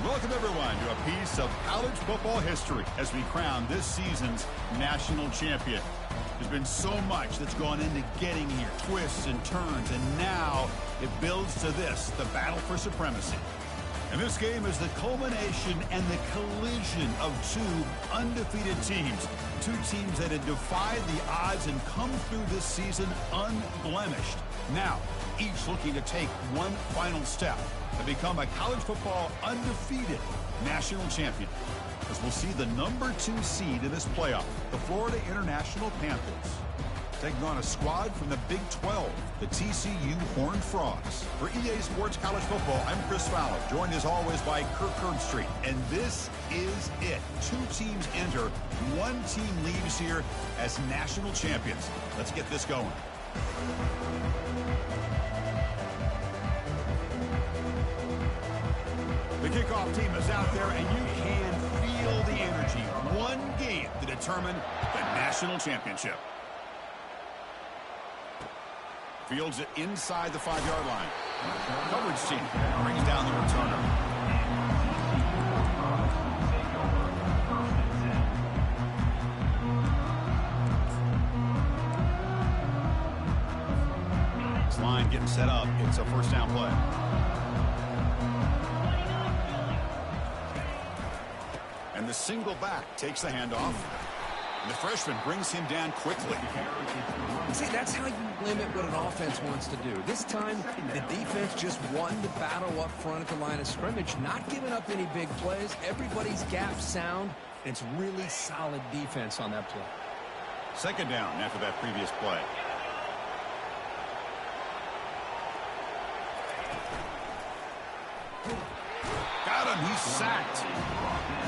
Welcome, everyone, to a piece of college football history as we crown this season's national champion. There's been so much that's gone into getting here, twists and turns, and now it builds to this, the battle for supremacy. And this game is the culmination and the collision of two undefeated teams. Two teams that had defied the odds and come through this season unblemished. Now, each looking to take one final step and become a college football undefeated national champion. As we'll see the number 2 seed in this playoff, the Florida International Panthers, taking on a squad from the Big 12, the TCU Horned Frogs. For EA Sports College Football, I'm Chris Fowler, joined as always by Kirk Herbstreit. And this is it. 2 teams enter, 1 team leaves here as national champions. Let's get this going. The kickoff team is out there, and you can feel the energy. One game to determine the national championship. Fields it inside the 5-yard line. Coverage team brings down the returner. This line getting set up. It's a first down play. And the single back takes the handoff. And the freshman brings him down quickly. See, that's how you limit what an offense wants to do. This time, the defense just won the battle up front at the line of scrimmage, not giving up any big plays. Everybody's gap sound, and it's really solid defense on that play. Second down after that previous play. Got him. He's sacked.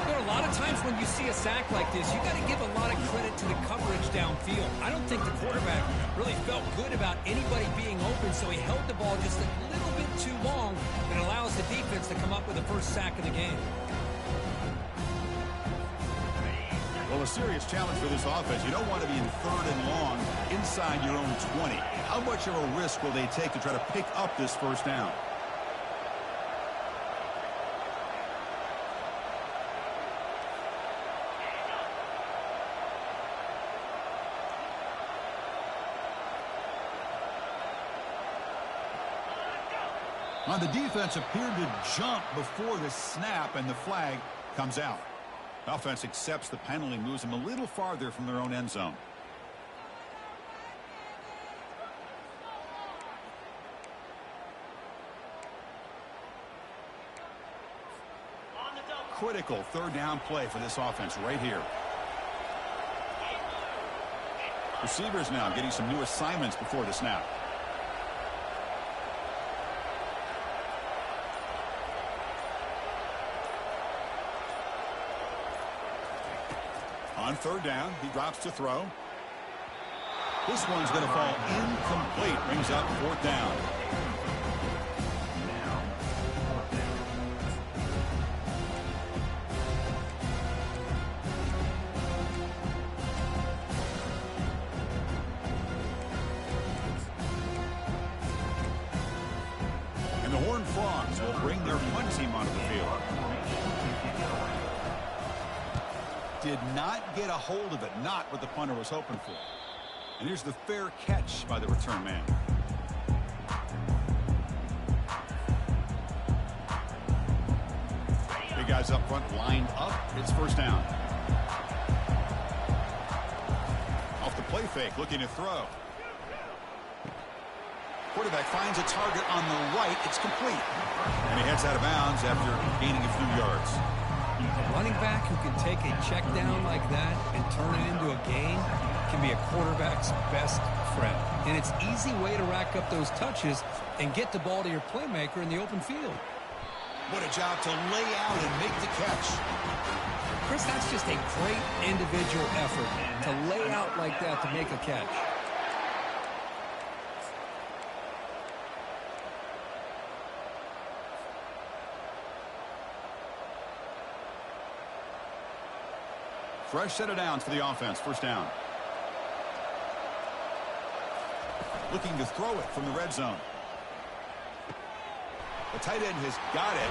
There are a lot of times when you see a sack like this, you got to give a lot of credit to the coverage downfield. I don't think the quarterback really felt good about anybody being open, so he held the ball just a little bit too long and allows the defense to come up with the first sack of the game. Well, a serious challenge for this offense. You don't want to be in 3rd and long inside your own 20. How much of a risk will they take to try to pick up this first down? On the defense appeared to jump before the snap, and the flag comes out. Offense accepts the penalty, moves them a little farther from their own end zone. Critical 3rd down play for this offense right here. Receivers now getting some new assignments before the snap. On 3rd down, he drops to throw. This one's going to fall incomplete. Brings up 4th down. And the Horned Frogs will bring their punt team onto the field. Did not get a hold of it, not what the punter was hoping for. And here's the fair catch by the return man. Big guys up front lined up. It's first down. Off the play fake, looking to throw. Quarterback finds a target on the right. It's complete. And he heads out of bounds after gaining a few yards. A running back who can take a check down like that and turn it into a gain can be a quarterback's best friend. And it's an easy way to rack up those touches and get the ball to your playmaker in the open field. What a job to lay out and make the catch. Chris, that's just a great individual effort to lay out like that to make a catch. Fresh set of downs for the offense. First down. Looking to throw it from the red zone. The tight end has got it.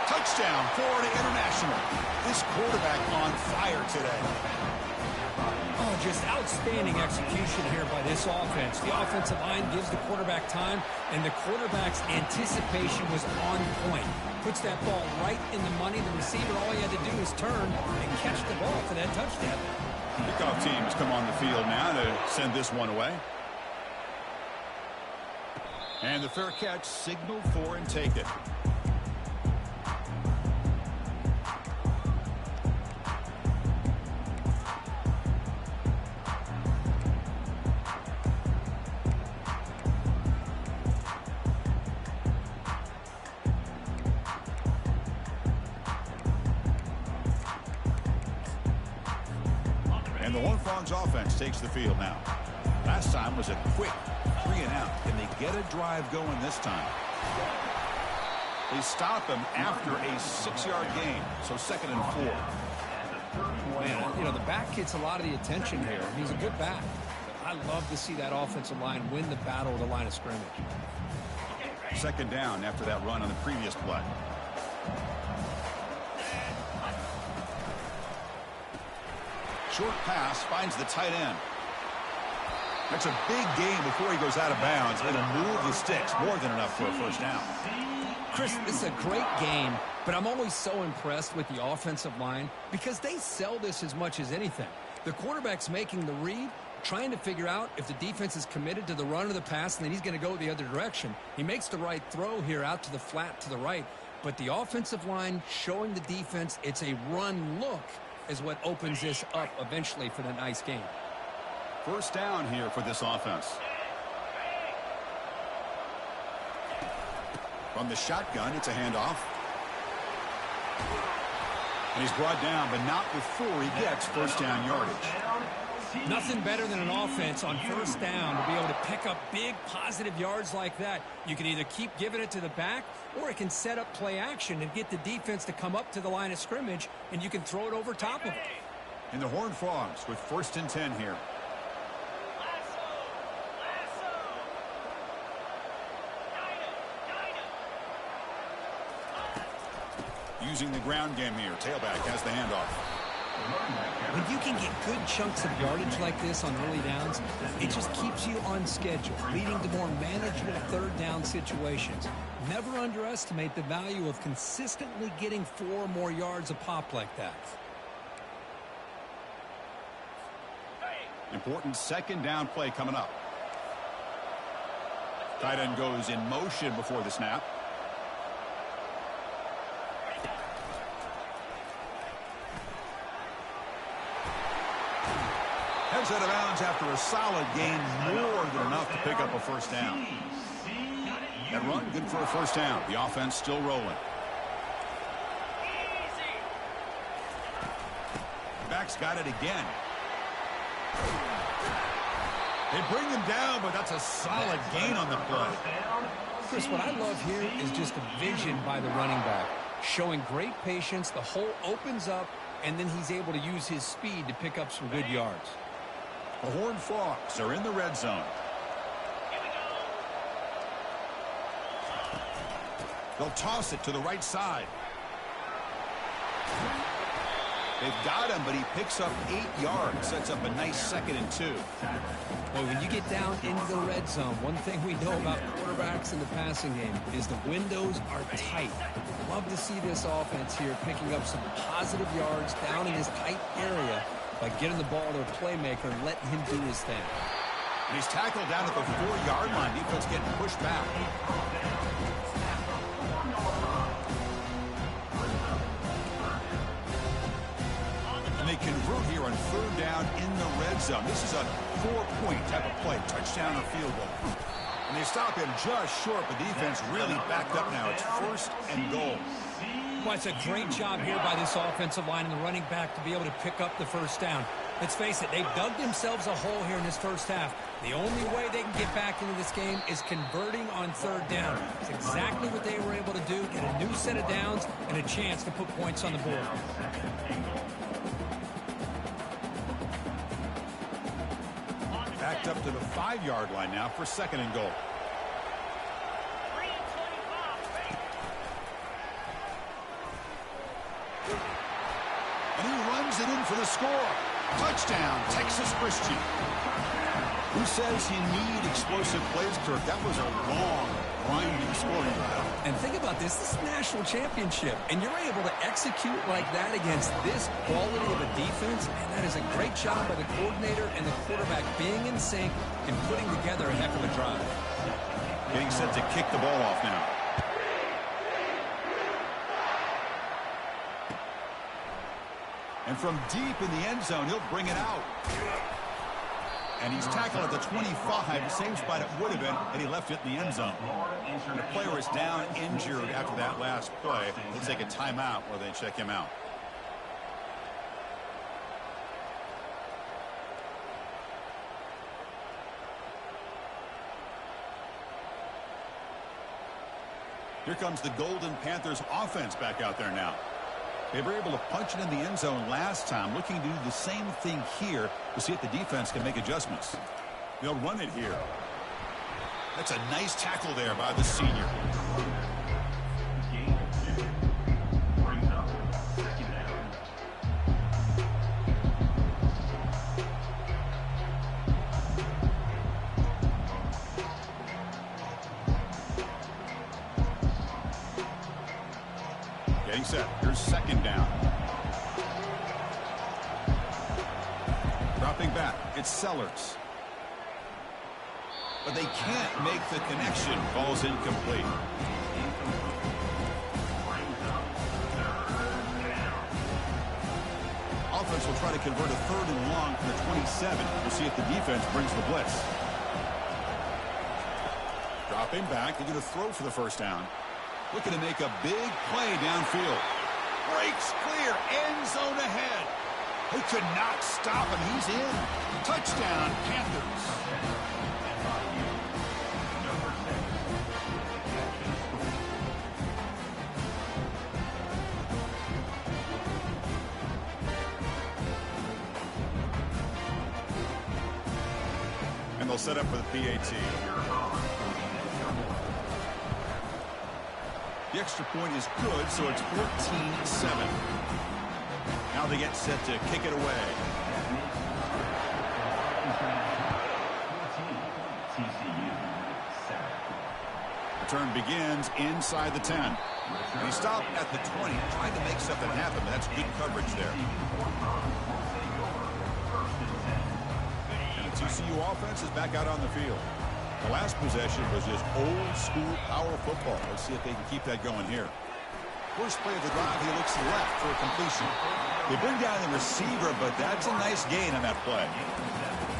Touchdown, Florida International. This quarterback on fire today. Oh, just outstanding execution here by this offense. The offensive line gives the quarterback time, and the quarterback's anticipation was on point. Puts that ball right in the money. The receiver, all he had to do is turn and catch the ball for that touchdown. Kickoff team has come on the field now to send this one away. And the fair catch signaled for and take it. And the Horned Frogs offense takes the field now. Last time was a quick 3-and-out. Can they get a drive going this time? They stop him after a 6-yard gain, so 2nd and 4. Man, you know, the back gets a lot of the attention here. He's a good back. I love to see that offensive line win the battle of the line of scrimmage. 2nd down after that run on the previous play. Short pass finds the tight end. That's a big gain before he goes out of bounds. It'll move the sticks. More than enough for a first down. Chris, this is a great game, but I'm always so impressed with the offensive line because they sell this as much as anything. The quarterback's making the read, trying to figure out if the defense is committed to the run or the pass, and then he's going to go the other direction. He makes the right throw here out to the flat to the right, but the offensive line showing the defense it's a run look is what opens this up eventually for the nice game. First down here for this offense. From the shotgun, it's a handoff. And he's brought down, but not before he gets first down yardage. Nothing better than an offense on first down to be able to pick up big positive yards like that. You can either keep giving it to the back, or it can set up play action and get the defense to come up to the line of scrimmage, and you can throw it over top of it. And the Horned Frogs with 1st and 10 here. Using the ground game here. Tailback has the handoff. When you can get good chunks of yardage like this on early downs, it just keeps you on schedule, leading to more manageable 3rd down situations. Never underestimate the value of consistently getting 4 or more yards a pop like that. Important 2nd down play coming up. Tight end goes in motion before the snap. Heads out of bounds after a solid gain, more than enough to pick up a first down. That run, good for a first down. The offense still rolling. Back's got it again. They bring him down, but that's a solid gain on the play. Chris, what I love here is just a vision by the running back, showing great patience. The hole opens up, and then he's able to use his speed to pick up some good yards. The Horned Frogs are in the red zone. They'll toss it to the right side. They've got him, but he picks up 8 yards. Sets up a nice 2nd and 2. Well, when you get down into the red zone, one thing we know about quarterbacks in the passing game is the windows are tight. Love to see this offense here picking up some positive yards down in this tight area by getting the ball to a playmaker and letting him do his thing. And he's tackled down at the 4-yard line. Defense getting pushed back. And they convert here on 3rd down in the red zone. This is a 4-point type of play, touchdown or field goal. And they stop him just short, but defense really backed up now. It's 1st and goal. Well, it's a great job here by this offensive line and the running back to be able to pick up the first down. Let's face it, they've dug themselves a hole here in this first half. The only way they can get back into this game is converting on 3rd down. It's exactly what they were able to do, get a new set of downs and a chance to put points on the board. Backed up to the 5-yard line now for 2nd and goal. for the score. Touchdown, Texas Christian. Who says you need explosive plays, Kirk? That was a long, grinding scoring drive. And think about this. This is a national championship, and you're able to execute like that against this quality of a defense, and that is a great job by the coordinator and the quarterback being in sync and putting together a heck of a drive. Getting set to kick the ball off now. And from deep in the end zone, he'll bring it out. And he's tackled at the 25, same spot it would have been, and he left it in the end zone. And the player is down injured after that last play. They'll take a timeout while they check him out. Here comes the Golden Panthers offense back out there now. They were able to punch it in the end zone last time, looking to do the same thing here to see if the defense can make adjustments. They'll run it here. That's a nice tackle there by the senior. Getting set. Here's second down. Dropping back. It's Sellers. But they can't make the connection. Ball's incomplete. Offense will try to convert a 3rd and long from the 27. We'll see if the defense brings the blitz. Dropping back. They're going to throw for the first down. Looking to make a big play downfield. Breaks clear. End zone ahead. Who could not stop him? He's in. Touchdown, Panthers. And they'll set up for the PAT. The extra point is good, so it's 14-7. Now they get set to kick it away. Return begins inside the 10. And he stopped at the 20, trying to make something happen, but that's good coverage there. And the TCU offense is back out on the field. The last possession was just old-school power football. Let's see if they can keep that going here. First play of the drive, he looks left for a completion. They bring down the receiver, but that's a nice gain on that play.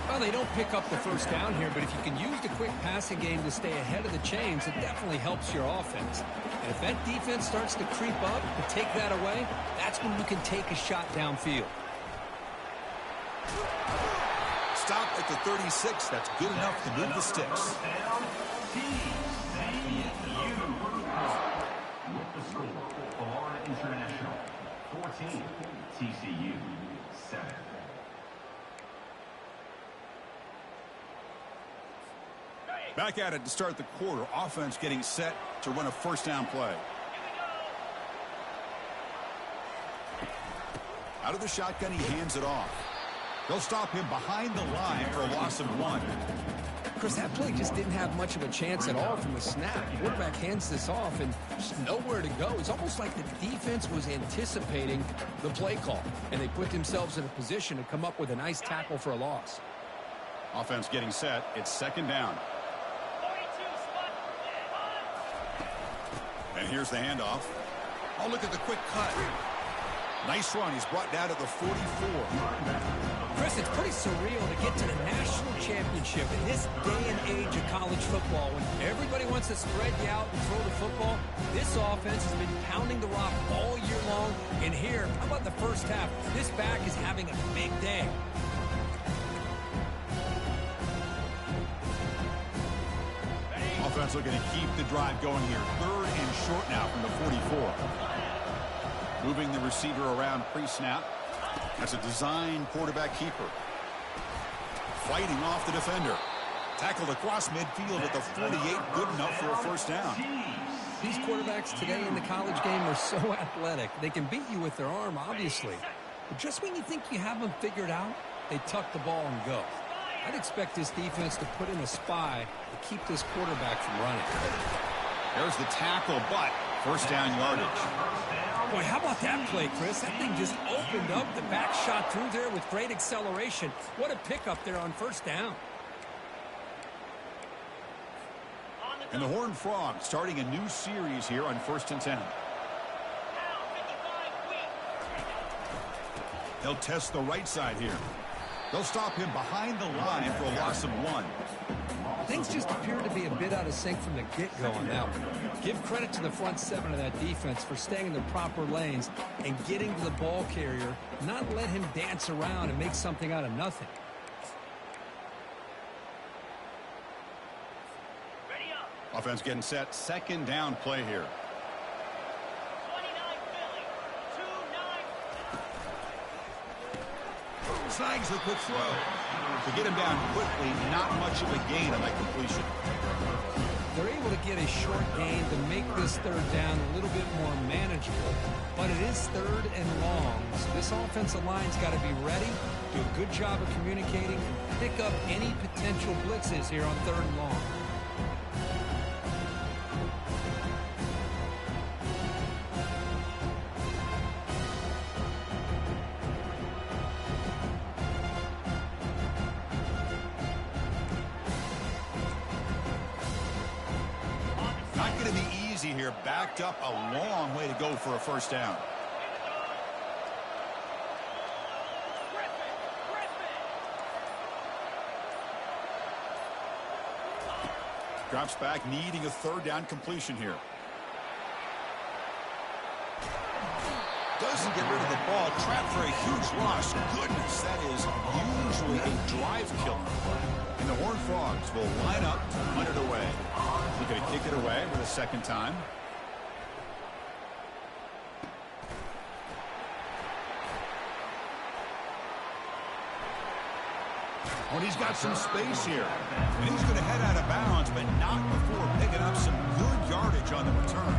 Well, they don't pick up the first down here, but if you can use the quick passing game to stay ahead of the chains, it definitely helps your offense. And if that defense starts to creep up and take that away, that's when you can take a shot downfield. Stop at the 36. That's good enough to move the sticks. With the score, Florida International 14, TCU 7. Back at it to start the quarter. Offense getting set to run a first down play. Out of the shotgun, he hands it off. They'll stop him behind the line for a loss of 1. Chris, that play just didn't have much of a chance at all from the snap. Quarterback hands this off and just nowhere to go. It's almost like the defense was anticipating the play call, and they put themselves in a position to come up with a nice tackle for a loss. Offense getting set. It's second down. And here's the handoff. Oh, look at the quick cut. Nice run. He's brought down to the 44. Chris, it's pretty surreal to get to the national championship in this day and age of college football when everybody wants to spread you out and throw the football. This offense has been pounding the rock all year long. And here, how about the first half? This back is having a big day. Offense looking to keep the drive going here. 3rd and short now from the 44. Moving the receiver around pre-snap. That's a design quarterback keeper. Fighting off the defender. Tackled across midfield at the 48. Good enough for a first down. These quarterbacks today in the college game are so athletic. They can beat you with their arm, obviously. But just when you think you have them figured out, they tuck the ball and go. I'd expect this defense to put in a spy to keep this quarterback from running. There's the tackle, but first down yardage. Boy, how about that play, Chris? That thing just opened up. The back shot through there with great acceleration. What a pickup there on first down. And the Horned Frogs starting a new series here on 1st and 10. They'll test the right side here. They'll stop him behind the line for a loss of 1. Things just appear to be a bit out of sync from the get-go on that one. Give credit to the front 7 of that defense for staying in the proper lanes and getting to the ball carrier, not let him dance around and make something out of nothing. Offense getting set. Second down play here. Snags the quick throw. To get him down quickly, not much of a gain on that completion. They're able to get a short gain to make this third down a little bit more manageable. But it is 3rd and long, so this offensive line's got to be ready, do a good job of communicating, and pick up any potential blitzes here on 3rd and long. Here, backed up a long way to go for a first down. Drops back, needing a 3rd down completion here. Doesn't get rid of the ball, trapped for a huge loss. Goodness, that is usually a drive killer. And the Horned Frogs will line up to punt it away. He's going to kick it away for the 2nd time. Well, he's got some space here. And he's going to head out of bounds, but not before picking up some good yardage on the return.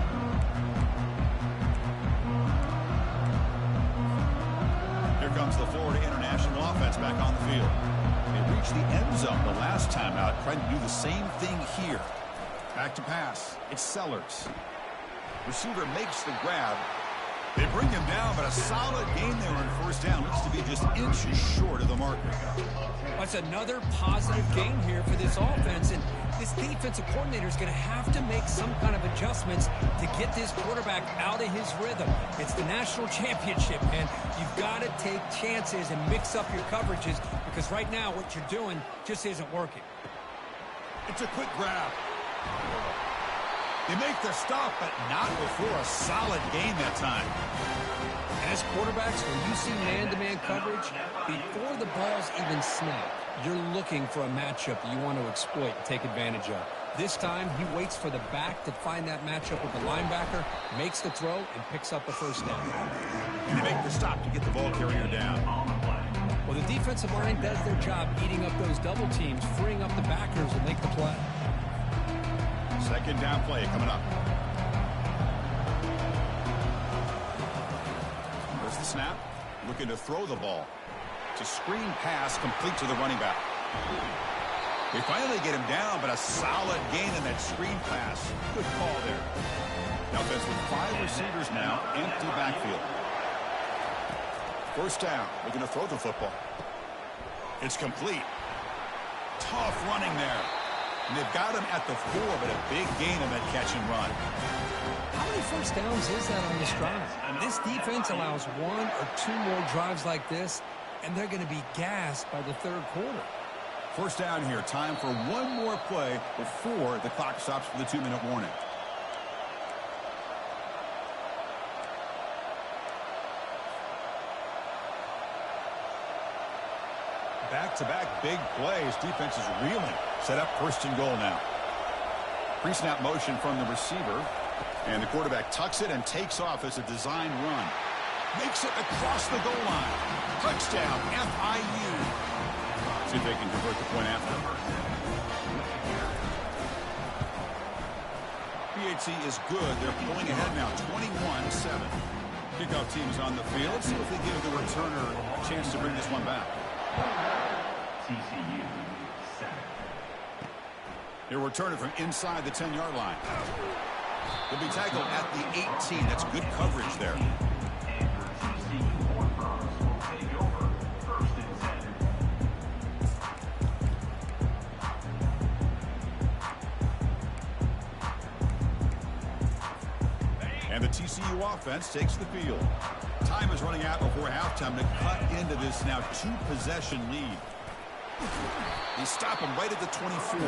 Here comes the Florida International offense back on the field. They reached the end zone the last time out, trying to do the same thing here. Back to pass. It's Sellers. Receiver makes the grab. They bring him down, but a solid gain there on first down. Looks to be just inches short of the marker. That's another positive gain here for this offense, and this defensive coordinator is going to have to make some kind of adjustments to get this quarterback out of his rhythm. It's the national championship, and you've got to take chances and mix up your coverages, because right now what you're doing just isn't working. It's a quick grab. They make the stop, but not before a solid gain that time. As quarterbacks, when you see man-to-man coverage, before the ball's even snapped, you're looking for a matchup that you want to exploit and take advantage of. This time, he waits for the back to find that matchup with the linebacker, makes the throw, and picks up the first down. And they make the stop to get the ball carrier down. Well, the defensive line does their job eating up those double teams, freeing up the backers to make the play. Second down play coming up. There's the snap. Looking to throw the ball. It's a screen pass complete to the running back. They finally get him down, but a solid gain in that screen pass. Good call there. Now that's with 5 receivers now, empty backfield. First down. Looking to throw the football. It's complete. Tough running there. And they've got him at the 4, but a big gain on that catch and run. How many first downs is that on this drive? This defense allows 1 or 2 more drives like this, and they're going to be gassed by the 3rd quarter. First down here. Time for one more play before the clock stops for the 2-minute warning. Back-to-back big plays. Defense is reeling. Set up 1st and goal now. Pre-snap motion from the receiver. And the quarterback tucks it and takes off as a design run. Makes it across the goal line. Touchdown, FIU. See if they can convert the point after. PHC is good. They're pulling ahead now, 21-7. Kickoff team is on the field. Let's see if they give the returner a chance to bring this one back. TCU 7. He'll return it from inside the 10-yard line. He'll be tackled at the 18. That's good coverage there. And your TCU Horned Frogs will take over 1st and 10. And the TCU offense takes the field. Time is running out before halftime to cut into this now 2-possession lead. They stop him right at the 24.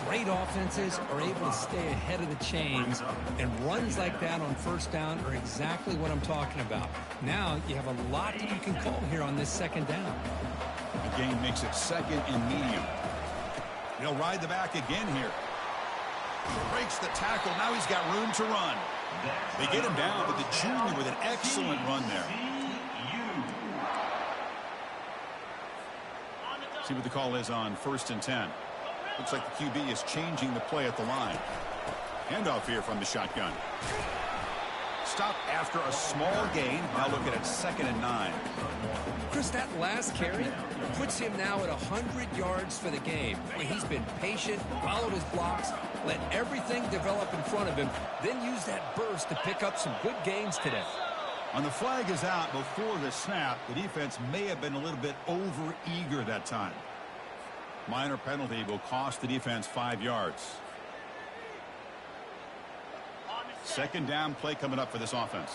Great offenses are able to stay ahead of the chains, and runs like that on first down are exactly what I'm talking about. Now you have a lot that you can call here on this second down. The game makes it second and medium. He'll ride the back again here. Breaks the tackle. Now he's got room to run. They get him down, but the junior with an excellent run there. See what the call is on 1st and 10. Looks like the QB is changing the play at the line. Handoff here from the shotgun. Stop after a small gain. Now looking at 2nd and 9. Chris, that last carry puts him now at 100 yards for the game. He's been patient, followed his blocks, let everything develop in front of him, then use that burst to pick up some good gains today. On the flag is out before the snap. The defense may have been a little bit over-eager that time. Minor penalty will cost the defense 5 yards. Second down play coming up for this offense.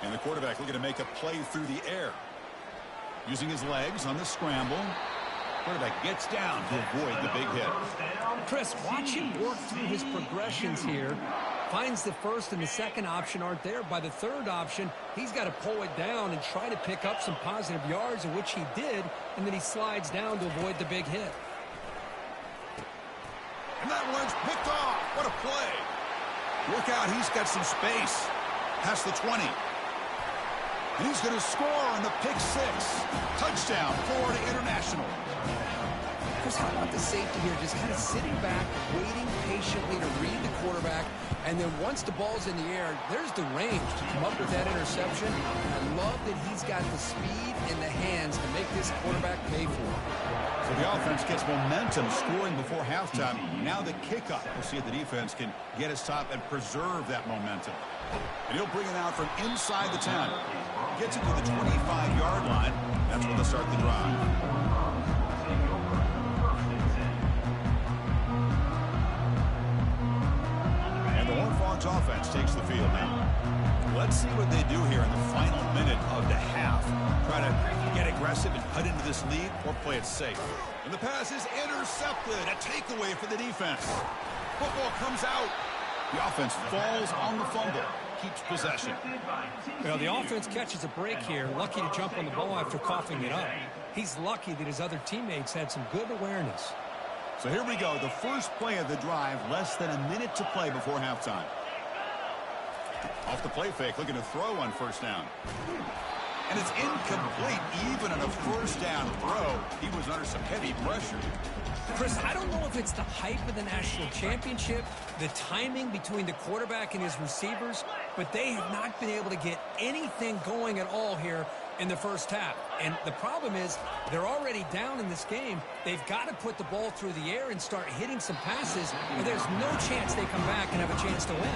And the quarterback looking to make a play through the air. Using his legs on the scramble. Quarterback gets down to avoid the big hit. Chris, watch him work through his progressions here. Finds the first and the second option aren't there. By the third option, he's got to pull it down and try to pick up some positive yards, of which he did, and then he slides down to avoid the big hit. And that one's picked off. What a play. Look out, he's got some space. Past the 20. And he's going to score on the pick 6. Touchdown, Florida International. Chris, how about the safety here? Just kind of sitting back, waiting patiently to read the quarterback, and then once the ball's in the air, there's the range to come up with that interception. And I love that he's got the speed in the hands to make this quarterback pay for it. So the offense gets momentum scoring before halftime. Now the kickoff. We'll see if the defense can get his top and preserve that momentum. And he'll bring it out from inside the 10. Gets it to the 25-yard line. That's when they'll start the drive. Offense takes the field now. Let's see what they do here in the final minute of the half. Try to get aggressive and cut into this lead or play it safe. And the pass is intercepted. A takeaway for the defense. Football comes out. The offense falls on the fumble. Keeps possession. Well, the offense catches a break here. Lucky to jump on the ball after coughing it up. He's lucky that his other teammates had some good awareness. So here we go. The first play of the drive. Less than a minute to play before halftime. Off the play fake, looking to throw on first down. And it's incomplete. Even on a first down throw, he was under some heavy pressure. Chris, I don't know if it's the hype of the national championship, the timing between the quarterback and his receivers, but they have not been able to get anything going at all here in the first half. And the problem is they're already down in this game. They've got to put the ball through the air and start hitting some passes, or there's no chance they come back and have a chance to win.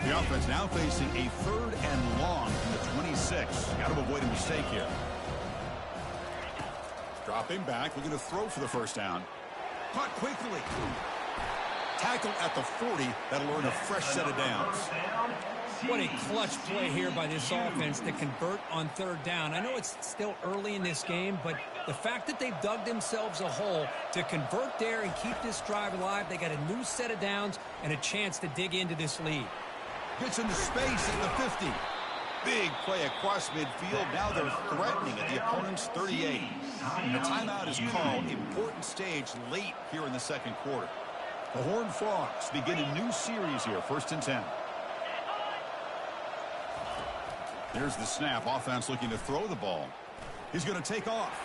The offense now facing a 3rd and long from the 26. Got to avoid a mistake here. Dropping back, looking to throw for the first down. Caught quickly. Tackle at the 40. That'll earn a fresh set of downs. What a clutch play here by this offense to convert on 3rd down. I know it's still early in this game, but the fact that they've dug themselves a hole to convert there and keep this drive alive, they got a new set of downs and a chance to dig into this lead. Gets into space at the 50. Big play across midfield. Now they're threatening at the opponent's 38. The timeout is called. Important stage late here in the second quarter. The Horned Frogs begin a new series here. 1st and 10. Here's the snap. Offense looking to throw the ball. He's going to take off.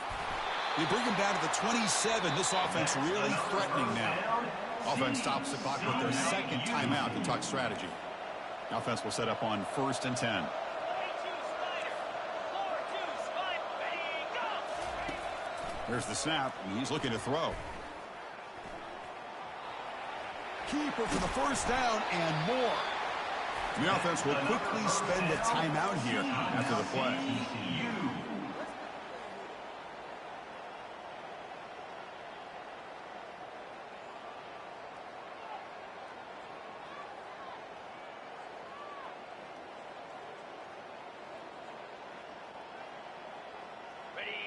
They bring him down to the 27. This offense really threatening now. Offense stops the clock with their second timeout to talk strategy. The offense will set up on 1st and 10. Here's the snap, and he's looking to throw. Keeper for the first down and more. The offense will quickly spend a timeout here after the play.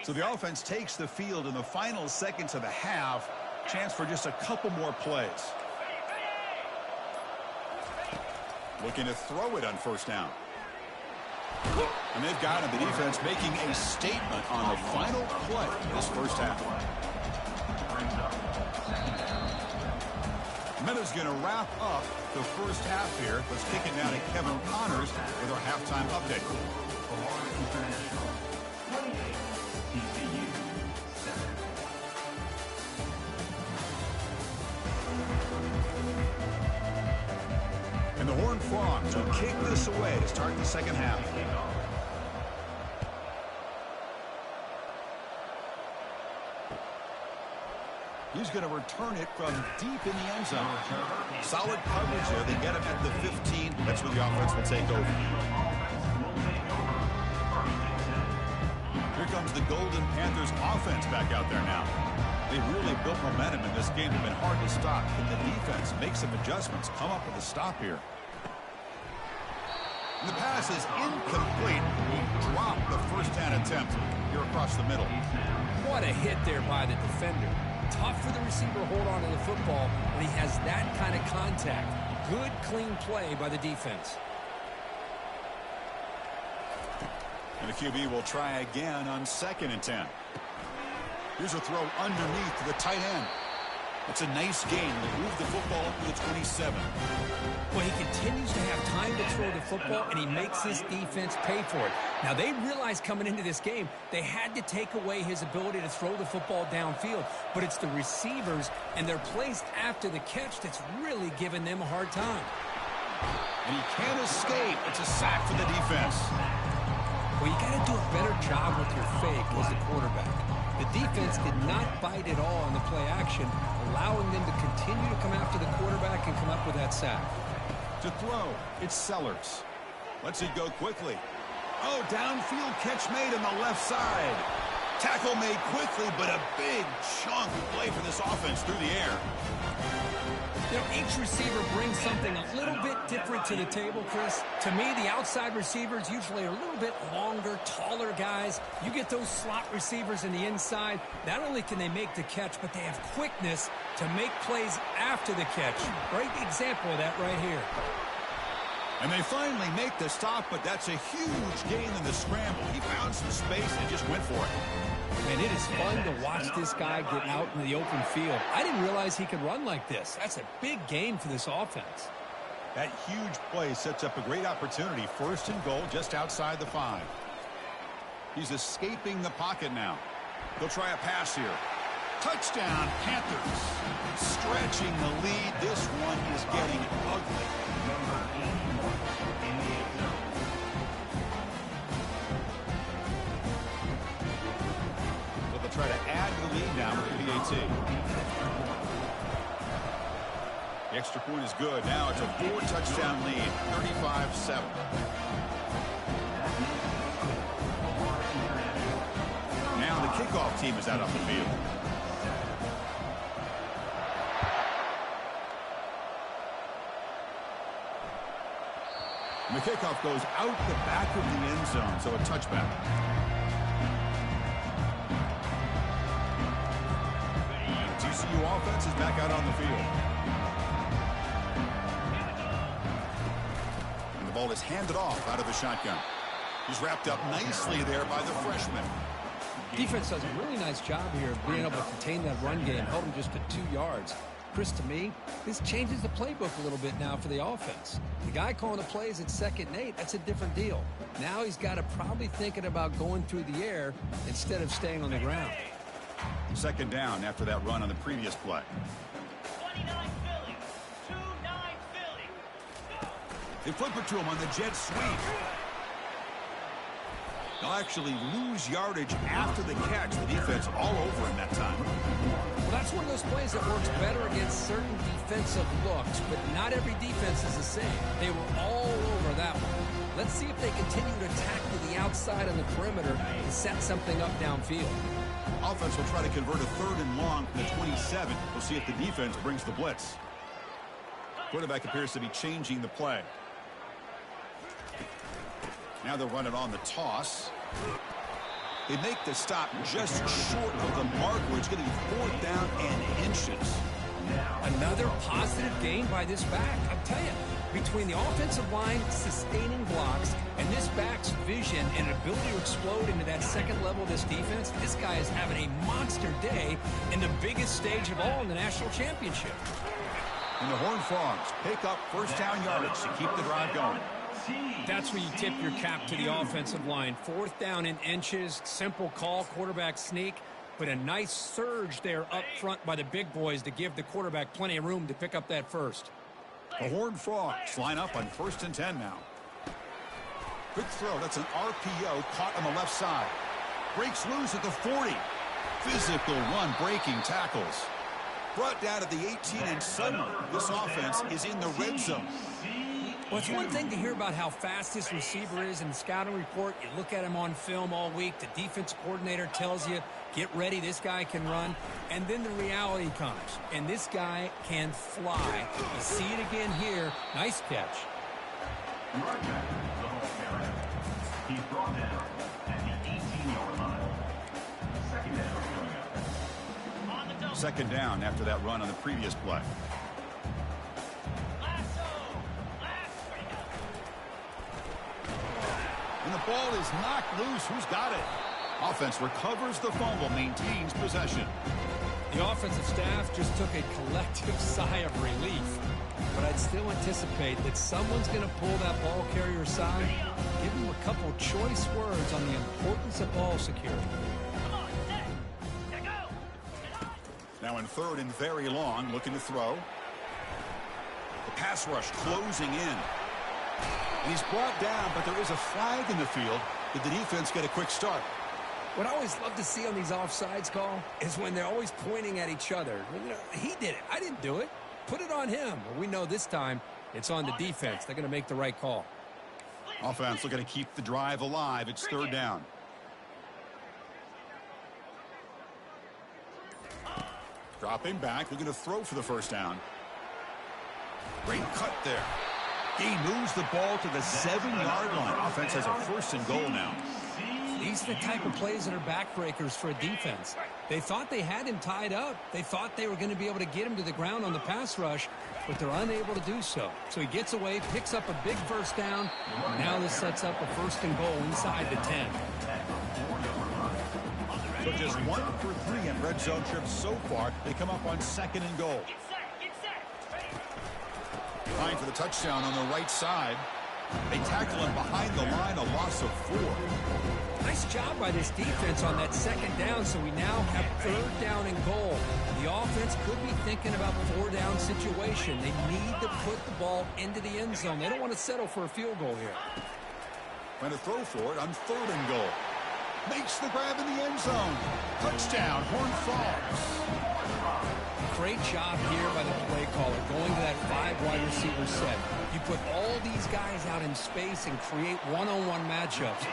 So the offense takes the field in the final seconds of the half. Chance for just a couple more plays. Looking to throw it on 1st down. And they've got him, the defense making a statement on the final play of this first half. Meta's going to wrap up the first half here. Let's kick it now to Kevin Connors with our halftime update. And the Horned Frogs will kick this away to start the second half. He's going to return it from deep in the end zone. Solid coverage there. They get him at the 15. That's where the offense will take over. Here comes the Golden Panthers offense back out there now. They really built momentum in this game. They've been hard to stop. Can the defense make some adjustments, come up with a stop here? And the pass is incomplete. He dropped the first down attempt here across the middle. What a hit there by the defender. Tough for the receiver to hold on to the football when he has that kind of contact. Good, clean play by the defense. And the QB will try again on 2nd and 10. Here's a throw underneath to the tight end. It's a nice gain. They move the football up to the 27. Well, he continues to have time to throw the football, and he makes his defense pay for it. Now, they realized coming into this game they had to take away his ability to throw the football downfield, but it's the receivers and their plays after the catch that's really giving them a hard time. And he can't escape. It's a sack for the defense. Well, you got to do a better job with your fake as the quarterback. The defense did not bite at all on the play action, allowing them to continue to come after the quarterback and come up with that sack. To throw, it's Sellers. Lets it go quickly. Oh, downfield catch made on the left side. Tackle made quickly, but a big chunk play for this offense through the air. You know, each receiver brings something a little bit different to the table, Chris. To me, the outside receivers usually are a little bit longer, taller guys. You get those slot receivers in the inside, not only can they make the catch, but they have quickness to make plays after the catch. Great example of that right here. And they finally make the stop, but that's a huge gain in the scramble. He found some space and just went for it. And it is fun to watch this guy get out in the open field. I didn't realize he could run like this. That's a big gain for this offense. That huge play sets up a great opportunity. 1st and goal just outside the 5. He's escaping the pocket now. He'll try a pass here. Touchdown, Panthers. Stretching the lead. This one is getting ugly. Try to add the lead now with the PAT. The extra point is good. Now it's a 4-touchdown lead, 35-7. Now the kickoff team is out on the field. And the kickoff goes out the back of the end zone, so a touchback. TCU offense is back out on the field. And the ball is handed off out of the shotgun. He's wrapped up nicely there by the freshman. Defense does a really nice job here of being able to contain that run game, held him just to 2 yards. Chris, to me, this changes the playbook a little bit now for the offense. The guy calling the plays at 2nd and 8, that's a different deal. Now he's got to probably thinking about going through the air instead of staying on the ground. 2nd down after that run on the previous play. 29 Philly. 2-9 Philly. Go. They flip it to him on the jet sweep. They'll actually lose yardage after the catch. The defense all over him that time. Well, that's one of those plays that works better against certain defensive looks, but not every defense is the same. They were all over that one. Let's see if they continue to attack to the outside on the perimeter and set something up downfield. Offense will try to convert a 3rd and long from the 27. We'll see if the defense brings the blitz. Quarterback appears to be changing the play. Now they'll run it on the toss. They make the stop just short of the mark where it's going to be 4th down and inches. Another positive gain by this back. I tell you, between the offensive line sustaining blocks and this back's vision and ability to explode into that 2nd level of this defense, this guy is having a monster day in the biggest stage of all in the national championship. And the Horned Frogs pick up 1st down yardage to keep the drive going. That's where you tip your cap to the offensive line. 4th down in inches, simple call, quarterback sneak, but a nice surge there up front by the big boys to give the quarterback plenty of room to pick up that first. The Horned Frogs line up on 1st and 10 now. Good throw. That's an RPO caught on the left side. Breaks loose at the 40. Physical run, breaking tackles. Brought down at the 18, and suddenly this offense is in the red zone. Well, it's one thing to hear about how fast this receiver is in the scouting report. You look at him on film all week. The defense coordinator tells you, get ready, this guy can run. And then the reality comes, and this guy can fly. You see it again here. Nice catch. Right back, the ball carrier. He's brought down at the 18-yard line. 2nd down coming up. On the double. 2nd down after that run on the previous play. And the ball is knocked loose. Who's got it? Offense recovers the fumble, maintains possession. The offensive staff just took a collective sigh of relief. But I'd still anticipate that someone's going to pull that ball carrier aside, give him a couple choice words on the importance of ball security. Now in 3rd and very long, looking to throw. The pass rush closing in. And he's brought down, but there is a flag in the field. Did the defense get a quick start? What I always love to see on these offsides call is when they're always pointing at each other. You know, he did it. I didn't do it. Put it on him. Well, we know this time it's on the defense. They're going to make the right call. Offense looking to keep the drive alive. It's 3rd down. Dropping back, looking to throw for the 1st down. Great cut there. He moves the ball to the 7-yard line. Offense has a 1st and goal now. These are the type of plays that are backbreakers for a defense. They thought they had him tied up. They thought they were going to be able to get him to the ground on the pass rush, but they're unable to do so. So he gets away, picks up a big 1st down. Now this sets up a 1st and goal inside the 10. So just 1 for 3 in red zone trips so far. They come up on 2nd and goal. Trying for the touchdown on the right side. They tackle him behind the line, a loss of 4. Nice job by this defense on that 2nd down, so we now have 3rd down and goal. The offense could be thinking about 4-down situation. They need to put the ball into the end zone. They don't want to settle for a field goal here. Trying to throw for it on 3rd and goal. Makes the grab in the end zone. Touchdown, Horned Frogs. Great job here by the play caller, going to that 5-wide receiver set. You put all these guys out in space and create one-on-one matchups.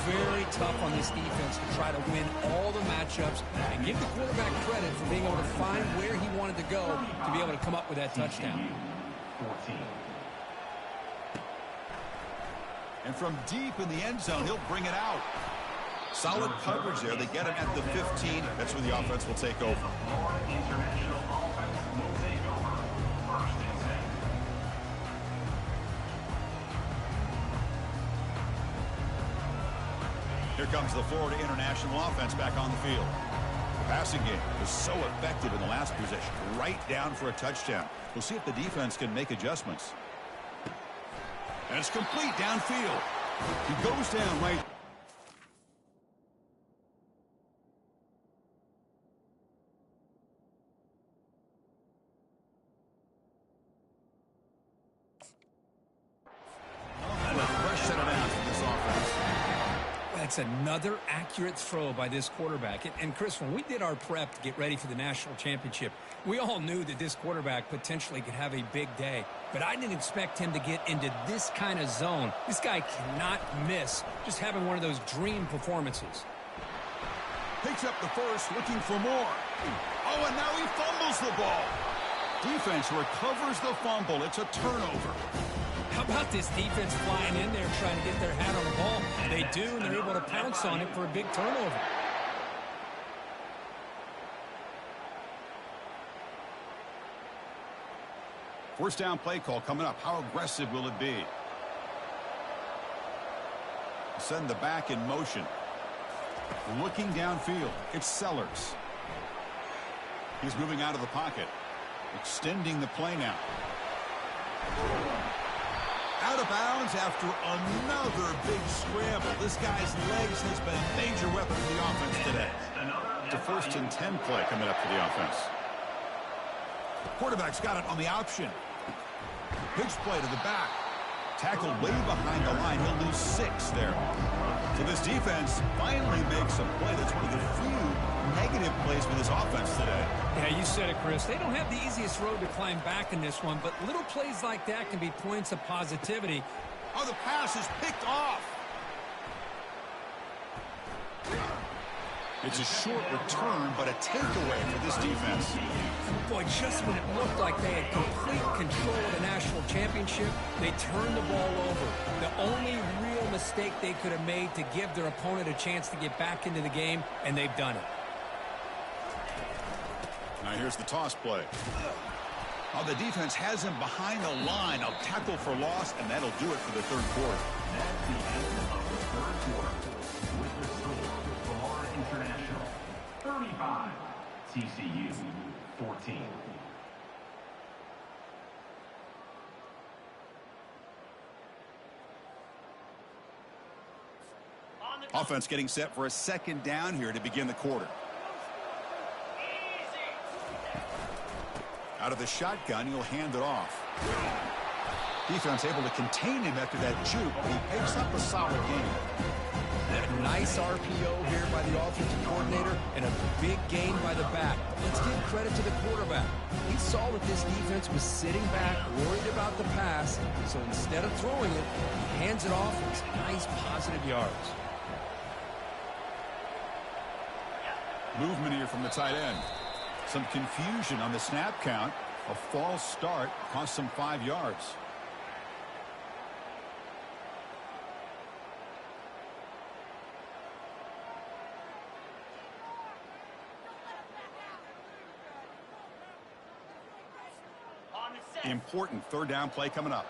Very tough on this defense to try to win all the matchups and give the quarterback credit for being able to find where he wanted to go to be able to come up with that touchdown. 14. And from deep in the end zone, he'll bring it out. Solid coverage there. They get him at the 15. That's where the offense will take over. International offense will take over. 1st and 10. Here comes the Florida International offense back on the field. Passing game was so effective in the last possession, right down for a touchdown. We'll see if the defense can make adjustments. And it's complete downfield. He goes down right. That's another accurate throw by this quarterback. And Chris, when we did our prep to get ready for the national championship, we all knew that this quarterback potentially could have a big day. But I didn't expect him to get into this kind of zone. This guy cannot miss just having one of those dream performances. Picks up the first, looking for more. Oh, and now he fumbles the ball. Defense recovers the fumble. It's a turnover. How about this defense flying in there trying to get their hat on the ball? They do, and they're able to pounce on it for a big turnover. First down play call coming up. How aggressive will it be? Send the back in motion. Looking downfield. It's Sellers. He's moving out of the pocket. Extending the play now. Out of bounds after another big scramble. This guy's legs has been a major weapon for the offense today. It's a 1st and 10 play coming up for the offense. Quarterback's got it on the option. Pitch play to the back. Tackled way behind the line. He'll lose 6 there. So this defense finally makes a play. That's one of the few negative plays for this offense today. Yeah, you said it, Chris. They don't have the easiest road to climb back in this one, but little plays like that can be points of positivity. Oh, the pass is picked off. It's a short return, but a takeaway for this defense. Boy, just when it looked like they had complete control of the national championship, they turned the ball over. The only real mistake they could have made to give their opponent a chance to get back into the game, and they've done it. Now here's the toss play. Oh, the defense has him behind the line. A tackle for loss, and that'll do it for the third quarter. That's the end of the third quarter. With the score, Florida International 35, TCU 14. Offense getting set for a 2nd down here to begin the quarter. Out of the shotgun, he'll hand it off. Defense able to contain him after that juke. He picks up a solid game. Nice RPO here by the offensive coordinator and a big gain by the back. Let's give credit to the quarterback. He saw that this defense was sitting back, worried about the pass, so instead of throwing it, he hands it off for some nice positive yards. Movement here from the tight end. Some confusion on the snap count. A false start cost them 5 yards. Important 3rd down play coming up.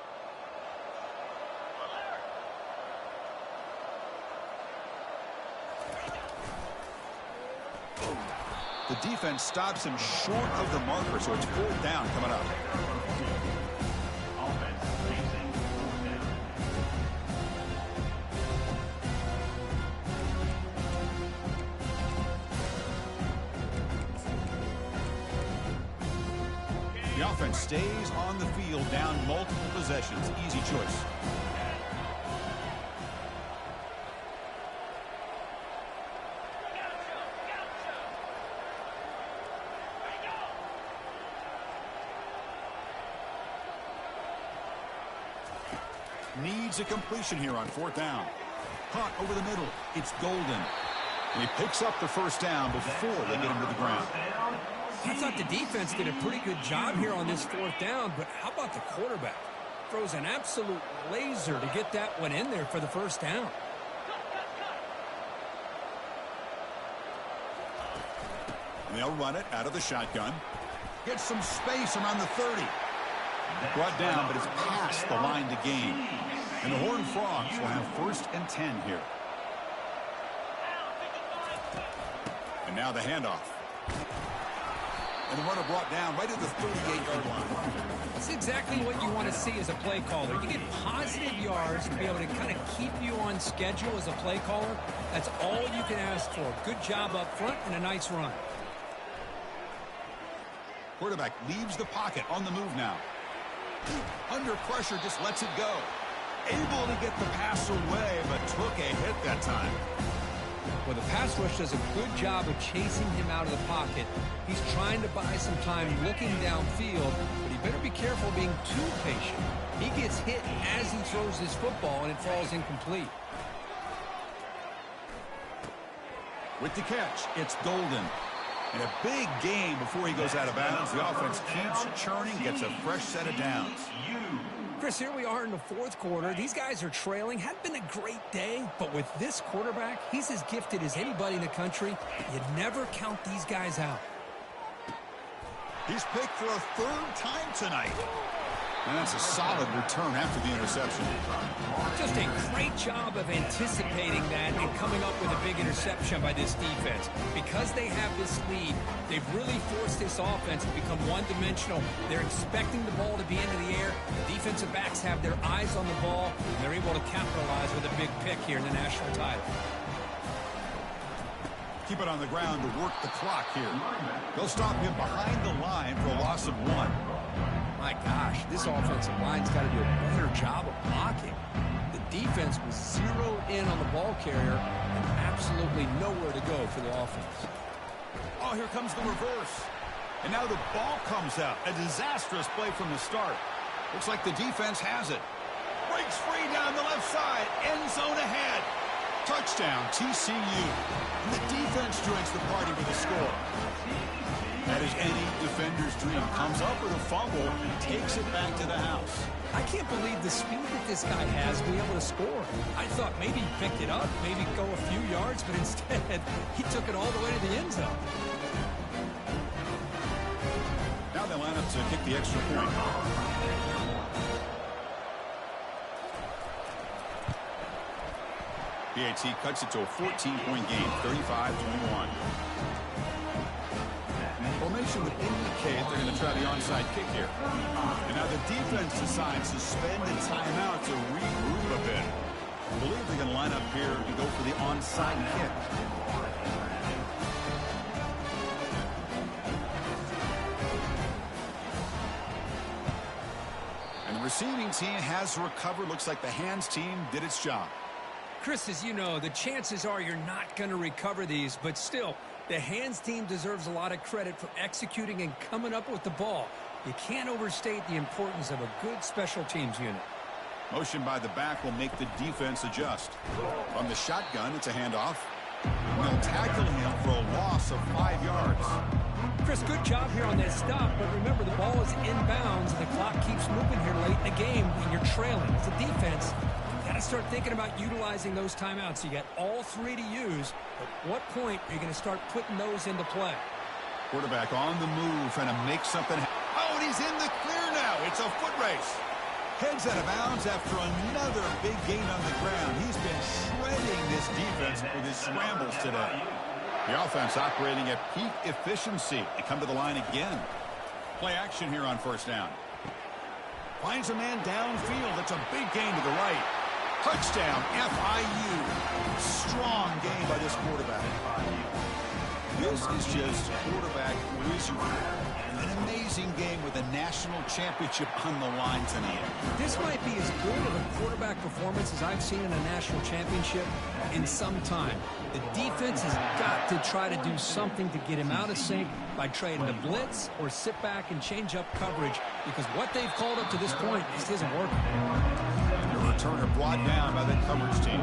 The defense stops him short of the marker, so it's 4th down coming up. Offense facing 4th down. The offense stays on the field, down multiple possessions. Easy choice. Needs a completion here on 4th down. Caught over the middle. It's Golden. And he picks up the 1st down before they get him to the ground. I thought the defense did a pretty good job here on this 4th down, but how about the quarterback? Throws an absolute laser to get that one in there for the 1st down. And they'll run it out of the shotgun. Gets some space around the 30. Brought down, but it's past the line to gain. And the Horned Frogs will have 1st and 10 here. And now the handoff. And the runner brought down right at the 38-yard line. That's exactly what you want to see as a play caller. You get positive yards to be able to kind of keep you on schedule as a play caller. That's all you can ask for. Good job up front and a nice run. Quarterback leaves the pocket on the move now. Under pressure, just lets it go. Able to get the pass away, but took a hit that time. Well, the pass rush does a good job of chasing him out of the pocket. He's trying to buy some time looking downfield, but he better be careful being too patient. He gets hit as he throws his football, and it falls incomplete. With the catch, it's Golden. And a big game before he goes out of bounds. The offense keeps churning, gets a fresh set of downs. Chris, here we are in the fourth quarter. These guys are trailing. Hadn't been a great day, but with this quarterback, he's as gifted as anybody in the country. You never count these guys out. He's picked for a third time tonight. And that's a solid return after the interception. Just a great job of anticipating that and coming up with a big interception by this defense. Because they have this lead, they've really forced this offense to become one-dimensional. They're expecting the ball to be into the air. The defensive backs have their eyes on the ball, and they're able to capitalize with a big pick here in the national title. Keep it on the ground to work the clock here. They'll stop him behind the line for a loss of 1. My gosh, this offensive line's got to do a better job of blocking. The defense was zeroed in on the ball carrier and absolutely nowhere to go for the offense. Oh, here comes the reverse. And now the ball comes out. A disastrous play from the start. Looks like the defense has it. Breaks free down the left side. End zone ahead. Touchdown, TCU. And the defense joins the party with a score. That is any defender's dream. Comes up with a fumble, takes it back to the house. I can't believe the speed that this guy has to be able to score. I thought maybe he picked it up, maybe go a few yards, but instead he took it all the way to the end zone. Now they line up to kick the extra point. PAT cuts it to a 14-point game, 35-21. Formation would indicate they're going to try the onside kick here. And now the defense decides to spend a timeout to regroup a bit. I believe they're going to line up here and go for the onside kick. And the receiving team has recovered. Looks like the hands team did its job. Chris, as you know, the chances are you're not going to recover these, but still, the hands team deserves a lot of credit for executing and coming up with the ball. You can't overstate the importance of a good special teams unit. Motion by the back will make the defense adjust. From the shotgun, it's a handoff. They'll tackle him for a loss of 5 yards. Chris, good job here on that stop, but remember the ball is inbounds and the clock keeps moving here late in the game and you're trailing. As a defense, you got to start thinking about utilizing those timeouts. You got all 3 to use. At what point are you going to start putting those into play? Quarterback on the move, trying to make something happen. Oh, and he's in the clear now. It's a foot race. Heads out of bounds after another big gain on the ground. He's been shredding this defense with his scrambles today. The offense operating at peak efficiency. They come to the line again. Play action here on first down. Finds a man downfield. That's a big gain to the right. Touchdown, FIU. Strong game by this quarterback. This is just quarterback wizardry. An amazing game with a national championship on the line tonight. This might be as good of a quarterback performance as I've seen in a national championship in some time. The defense has got to try to do something to get him out of sync by trading the blitz or sit back and change up coverage, because what they've called up to this point just isn't working. The returner brought down by the coverage team.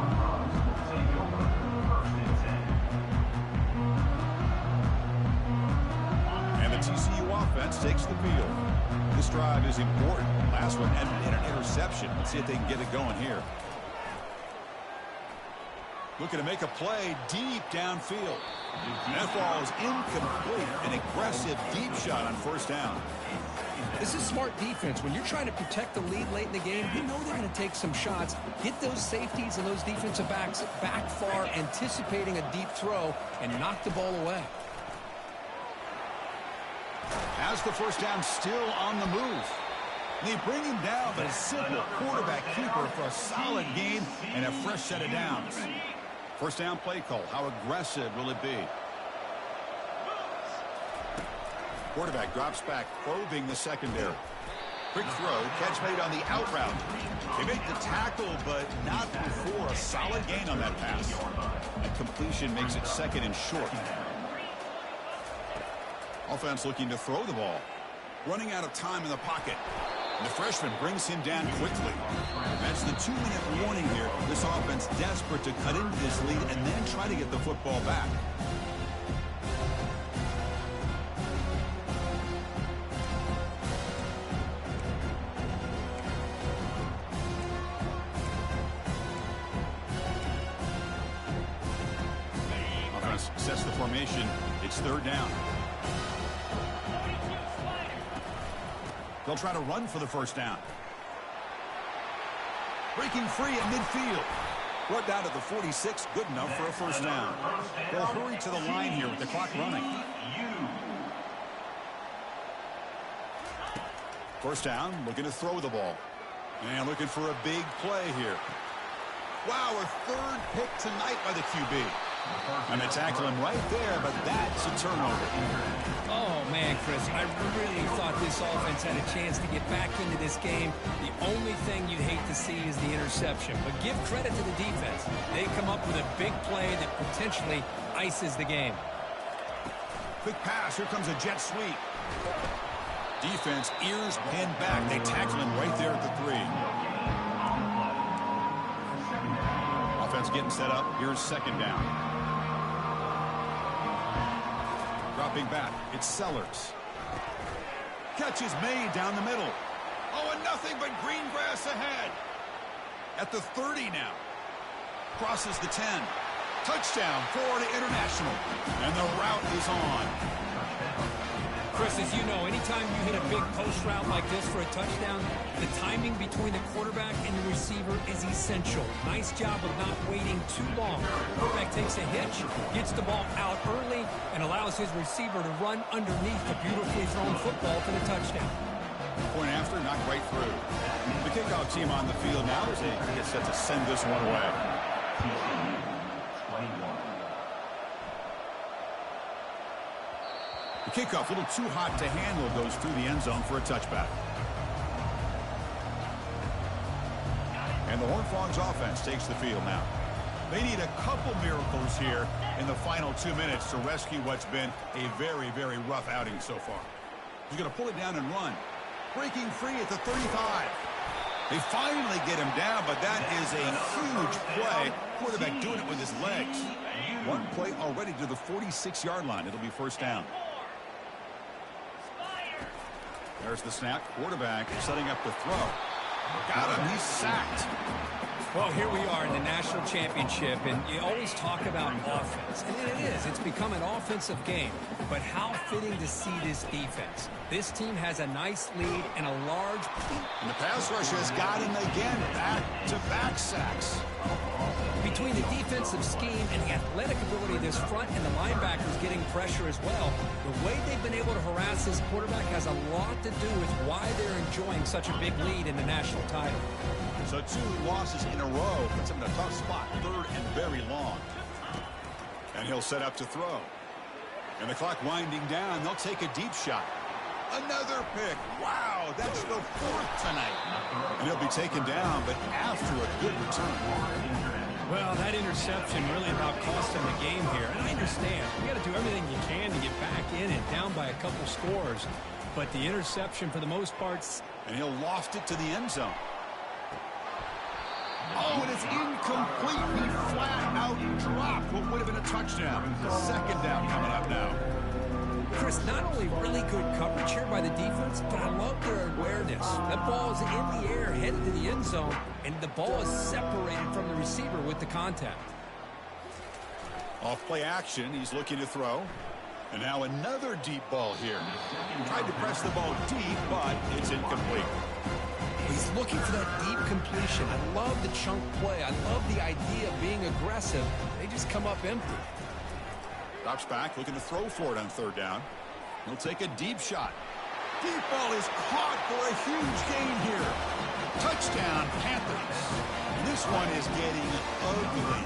And the TCU offense takes the field. This drive is important. Last one ended in an interception. Let's see if they can get it going here. Looking to make a play deep downfield. And that ball is incomplete. An aggressive deep shot on first down. This is smart defense. When you're trying to protect the lead late in the game, you know they're going to take some shots. Get those safeties and those defensive backs back far, anticipating a deep throw, and knock the ball away. Has the first down, still on the move. They bring him down, but a simple quarterback keeper for a solid gain and a fresh set of downs. First down play call. How aggressive will it be? Quarterback drops back, probing the secondary. Quick throw, catch made on the out route. They make the tackle, but not before a solid gain on that pass. And completion makes it second and short. Offense looking to throw the ball. Running out of time in the pocket. The freshman brings him down quickly. That's the 2-minute warning here. This offense desperate to cut into this lead and then try to get the football back. Offense sets the formation. It's third down. They'll try to run for the first down. Breaking free at midfield. Brought down to the 46, good enough for a first down. They'll hurry to the line here with the clock running. First down, looking to throw the ball. And looking for a big play here. Wow, a third pick tonight by the QB. And they tackle him right there, but that's a turnover. Oh, man, Chris, I really thought this offense had a chance to get back into this game. The only thing you'd hate to see is the interception. But give credit to the defense. They come up with a big play that potentially ices the game. Quick pass. Here comes a jet sweep. Defense, ears pinned back. They tackle him right there at the 3. Offense getting set up. Here's second down. Dropping back, it's Sellers. Catch is made down the middle. Oh, and nothing but green grass ahead. At the 30 now. Crosses the 10. Touchdown, Florida International. And the route is on. Chris, as you know, anytime you hit a big post route like this for a touchdown, the timing between the quarterback and the receiver is essential. Nice job of not waiting too long. The quarterback takes a hitch, gets the ball out early, and allows his receiver to run underneath the beautifully thrown football for the touchdown. Point after, not right through. The kickoff team on the field now as they get set to send this one away. The kickoff, a little too hot to handle, goes through the end zone for a touchback. And the Horned Frogs offense takes the field now. They need a couple miracles here in the final 2 minutes to rescue what's been a very, very rough outing so far. He's going to pull it down and run. Breaking free at the 35. They finally get him down, but that is a huge play. Quarterback doing it with his legs. One play already to the 46-yard line. It'll be first down. There's the snap. Quarterback setting up the throw. Got him. He's sacked. Well, here we are in the national championship, and you always talk about offense. And it is. It's become an offensive game. But how fitting to see this defense. This team has a nice lead and a large lead. And the pass rush has got him again. Back-to-back sacks. Between the defensive scheme and the athletic ability of this front and the linebackers getting pressure as well, the way they've been able to harass this quarterback has a lot to do with why they're enjoying such a big lead in the national title. So 2 losses in a row puts him in a tough spot, third and very long. And he'll set up to throw. And the clock winding down, they'll take a deep shot. Another pick. Wow, that's the 4th tonight. And he'll be taken down, but after a good return. Well, that interception really about cost him the game here. And I understand. You got to do everything you can to get back in and down by a couple scores. But the interception, for the most part... And he'll loft it to the end zone. Oh, and it's incomplete. He flat out dropped what would have been a touchdown. Second down coming up now. Chris, not only really good coverage here by the defense, but I love their awareness. That ball is in the air, headed to the end zone, and the ball is separated from the receiver with the contact. Off play action, he's looking to throw. And now another deep ball here. Tried to press the ball deep, but it's incomplete. He's looking for that deep completion. I love the chunk play. I love the idea of being aggressive. They just come up empty. Drops back, looking to throw for it on third down. He'll take a deep shot. Deep ball is caught for a huge gain here. Touchdown, Panthers. And this one is getting ugly.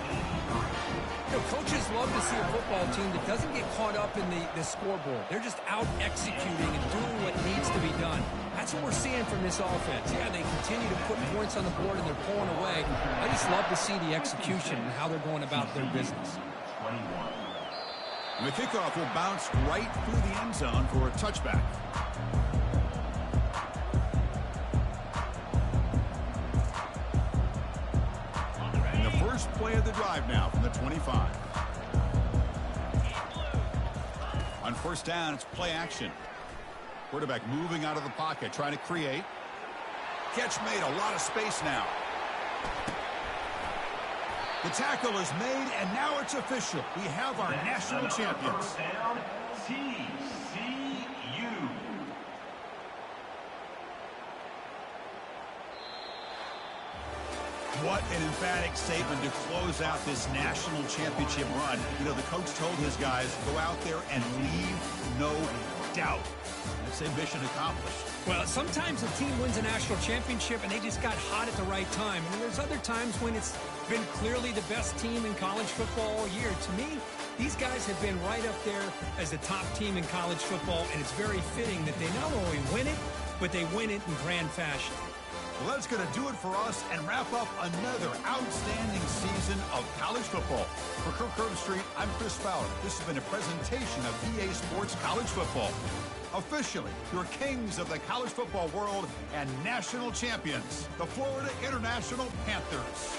You know, coaches love to see a football team that doesn't get caught up in the scoreboard. They're just out executing and doing what needs to be done. That's what we're seeing from this offense. Yeah, they continue to put points on the board and they're pulling away. I just love to see the execution and how they're going about their business. 21. And the kickoff will bounce right through the end zone for a touchback. And the first play of the drive now from the 25. On first down, it's play action. Quarterback moving out of the pocket, trying to create. Catch made, a lot of space now. The tackle is made, and now it's official. We have our national champions. First down, TCU. What an emphatic statement to close out this national championship run. You know, the coach told his guys, go out there and leave no doubt. I'd say mission accomplished. Well, sometimes a team wins a national championship and they just got hot at the right time. And there's other times when it's been clearly the best team in college football all year. To me, these guys have been right up there as the top team in college football, and it's very fitting that they not only win it, but they win it in grand fashion. Well, that's going to do it for us and wrap up another outstanding season of college football. For Kirk Herbstreit, I'm Chris Fowler. This has been a presentation of EA Sports College Football. Officially, your kings of the college football world and national champions, the Florida International Panthers.